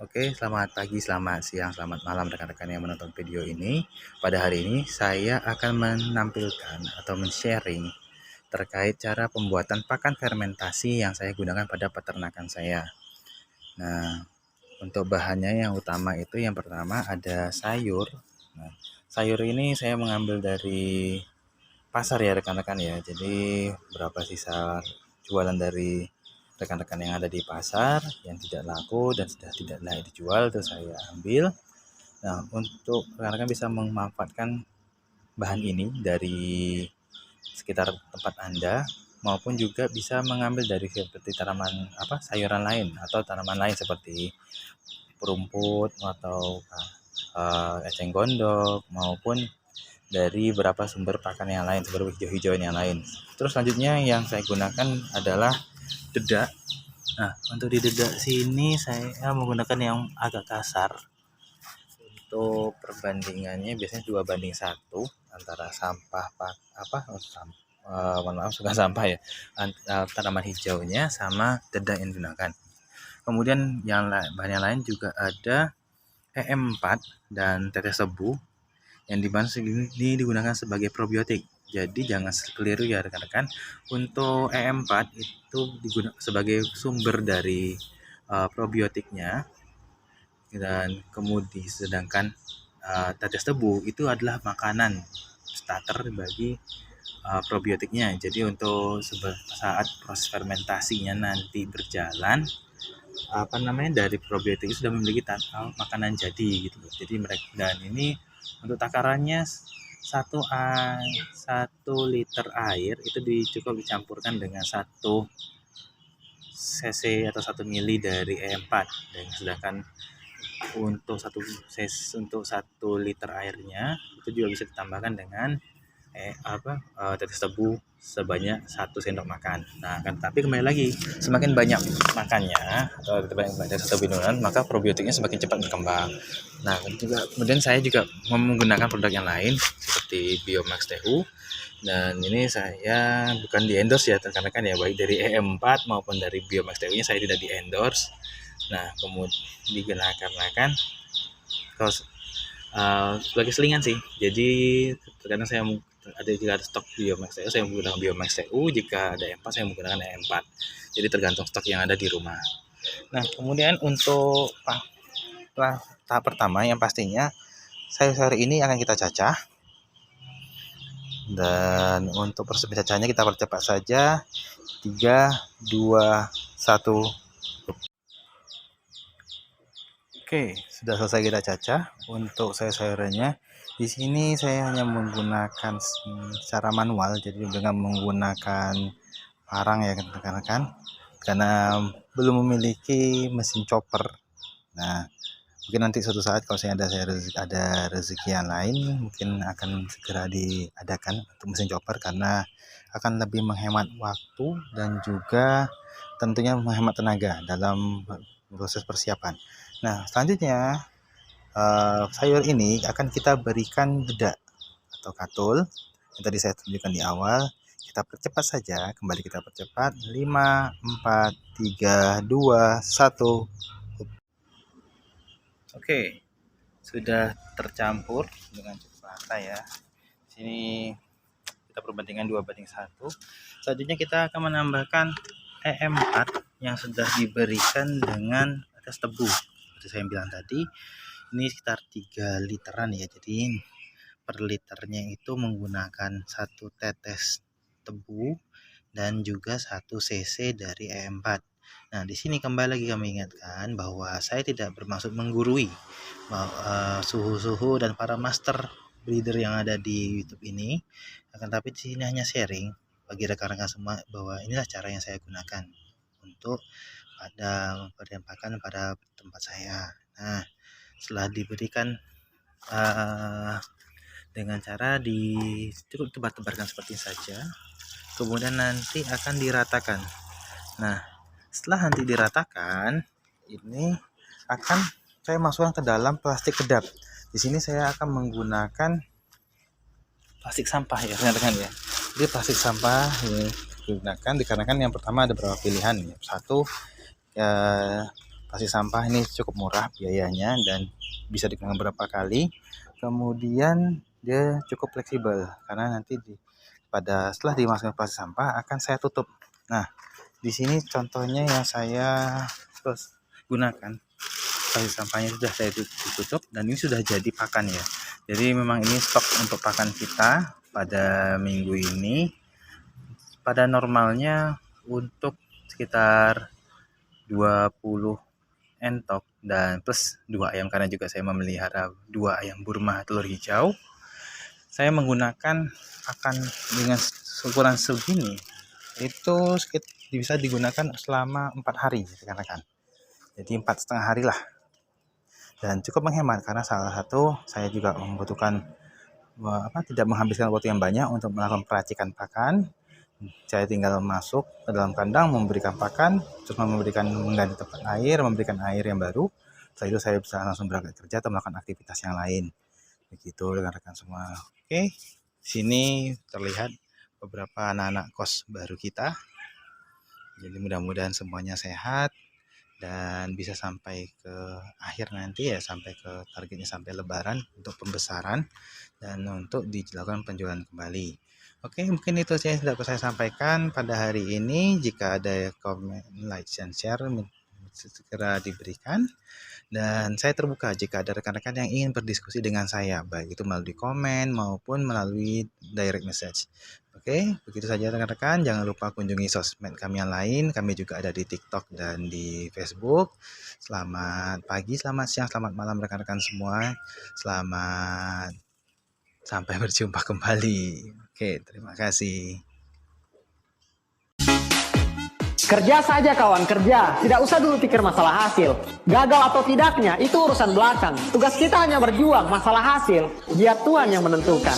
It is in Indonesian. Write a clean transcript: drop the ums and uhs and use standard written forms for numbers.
Oke, selamat pagi, selamat siang, selamat malam rekan-rekan yang menonton video ini. Pada hari ini saya akan menampilkan atau men-sharing terkait cara pembuatan pakan fermentasi yang saya gunakan pada peternakan saya. Nah, untuk bahannya yang utama itu yang pertama ada sayur. Nah, sayur ini saya mengambil dari pasar ya rekan-rekan ya. Jadi berapa sisa jualan dari rekan-rekan yang ada di pasar yang tidak laku dan sudah tidak layak dijual itu saya ambil. Nah, untuk rekan-rekan bisa memanfaatkan bahan ini dari sekitar tempat Anda maupun juga bisa mengambil dari seperti tanaman sayuran lain atau tanaman lain seperti rumput atau eceng gondok maupun dari beberapa sumber pakan yang lain seperti hijau-hijauan yang lain. Terus selanjutnya yang saya gunakan adalah dedak. Nah, untuk di dedak sini saya menggunakan yang agak kasar. Untuk perbandingannya biasanya 2:1 antara sampah suka sampah ya, tanaman hijaunya sama dedak yang digunakan. Kemudian bahan yang lain juga ada EM4 dan tetes tebu yang dimana ini digunakan sebagai probiotik. Jadi jangan keliru ya rekan-rekan. Untuk EM4 itu digunakan sebagai sumber dari probiotiknya, dan kemudian sedangkan tetes tebu itu adalah makanan starter bagi probiotiknya. Jadi untuk saat proses fermentasinya nanti berjalan, dari probiotik itu sudah memiliki makanan jadi gitu. Jadi mereka, dan ini untuk takarannya 1 liter air itu cukup dicampurkan dengan 1 cc atau 1 mili dari E4, dan sedangkan untuk 1 liter airnya itu juga bisa ditambahkan dengan tetes tebu sebanyak 1 sendok makan. Nah, kan tapi kembali lagi, semakin banyak makannya atau banyak tetes tebu minuman, maka probiotiknya semakin cepat berkembang. Nah, kemudian saya juga menggunakan produk yang lain seperti Biomax TU, dan ini saya bukan di endorse ya rekan-rekan ya, baik dari EM4 maupun dari Biomax TU-nya saya tidak di endorse. Nah, kemudian digunakan kalau sebagai selingan sih. Jadi terkadang saya jika ada stok Biomax TU saya menggunakan Biomax TU, jika ada E4 saya menggunakan E4. Jadi tergantung stok yang ada di rumah. Nah, kemudian untuk tahap pertama yang pastinya sayur-sayur ini akan kita cacah. Dan untuk proses pencacahnya kita percepat saja. 3, 2, 1. Oke, sudah selesai kita cacah. Untuk sayur-sayurannya, di sini saya hanya menggunakan secara manual, jadi dengan menggunakan parang ya rekan-rekan, karena belum memiliki mesin chopper. Nah, mungkin nanti suatu saat kalau saya ada rezeki yang lain, mungkin akan segera diadakan untuk mesin chopper karena akan lebih menghemat waktu dan juga tentunya menghemat tenaga dalam proses persiapan. Nah, selanjutnya sayur ini akan kita berikan dedak atau katul yang tadi saya tunjukkan di awal. Kita percepat saja, kembali kita percepat. 5, 4, 3, 2, 1. Oke, sudah tercampur dengan cukup rata ya. Sini kita perbandingan 2:1. Selanjutnya kita akan menambahkan EM4 yang sudah diberikan dengan tetes tebu. Seperti saya bilang tadi, ini sekitar 3 literan ya. Jadi per liternya itu menggunakan 1 tetes tebu dan juga 1 cc dari E4. Nah, di sini kembali lagi kami ingatkan bahwa saya tidak bermaksud menggurui suhu-suhu dan para master breeder yang ada di YouTube ini, akan tapi di sini hanya sharing bagi rekan-rekan semua bahwa inilah cara yang saya gunakan untuk pemberian pakan pada tempat saya. Nah, setelah diberikan dengan cara cukup tebar-tebarkan seperti saja, kemudian nanti akan diratakan. Nah, setelah nanti diratakan, ini akan saya masukkan ke dalam plastik kedap. Di sini saya akan menggunakan plastik sampah ya rekan-rekan ya. Jadi plastik sampah ini digunakan dikarenakan yang pertama ada beberapa pilihan ya. Satu, Plastik sampah ini cukup murah biayanya dan bisa digunakan beberapa kali. Kemudian dia cukup fleksibel karena nanti setelah dimasukkan plastik sampah akan saya tutup. Nah, di sini contohnya yang saya terus gunakan. Plastik sampahnya sudah saya tutup dan ini sudah jadi pakan ya. Jadi memang ini stok untuk pakan kita pada minggu ini. Pada normalnya untuk sekitar 20 entok dan plus 2 ayam karena juga saya memelihara 2 ayam Burma telur hijau. Saya menggunakan pakan dengan ukuran segini itu bisa digunakan selama 4 hari rekan-rekan. Jadi 4,5 hari lah. Dan cukup menghemat karena salah satu saya juga membutuhkan tidak menghabiskan waktu yang banyak untuk melakukan peracikan pakan. Saya tinggal masuk ke dalam kandang, memberikan pakan, terus mengganti tempat air, memberikan air yang baru. Setelah itu saya bisa langsung berangkat kerja atau melakukan aktivitas yang lain. Begitu rekan-rekan semua. Oke, sini terlihat beberapa anak-anak kos baru kita. Jadi mudah-mudahan semuanya sehat dan bisa sampai ke akhir nanti ya, sampai ke targetnya sampai Lebaran untuk pembesaran dan untuk dilakukan penjualan kembali. Oke, mungkin itu saja yang dapat saya sampaikan pada hari ini. Jika ada komen, like, dan share, segera diberikan. Dan saya terbuka jika ada rekan-rekan yang ingin berdiskusi dengan saya, baik itu melalui komen maupun melalui direct message. Oke, begitu saja rekan-rekan. Jangan lupa kunjungi sosmed kami yang lain. Kami juga ada di TikTok dan di Facebook. Selamat pagi, selamat siang, selamat malam rekan-rekan semua. Selamat sampai berjumpa kembali. Oke, terima kasih. Kerja saja kawan, kerja. Tidak usah dulu pikir masalah hasil. Gagal atau tidaknya, itu urusan belakang. Tugas kita hanya berjuang, masalah hasil, biar Tuhan yang menentukan.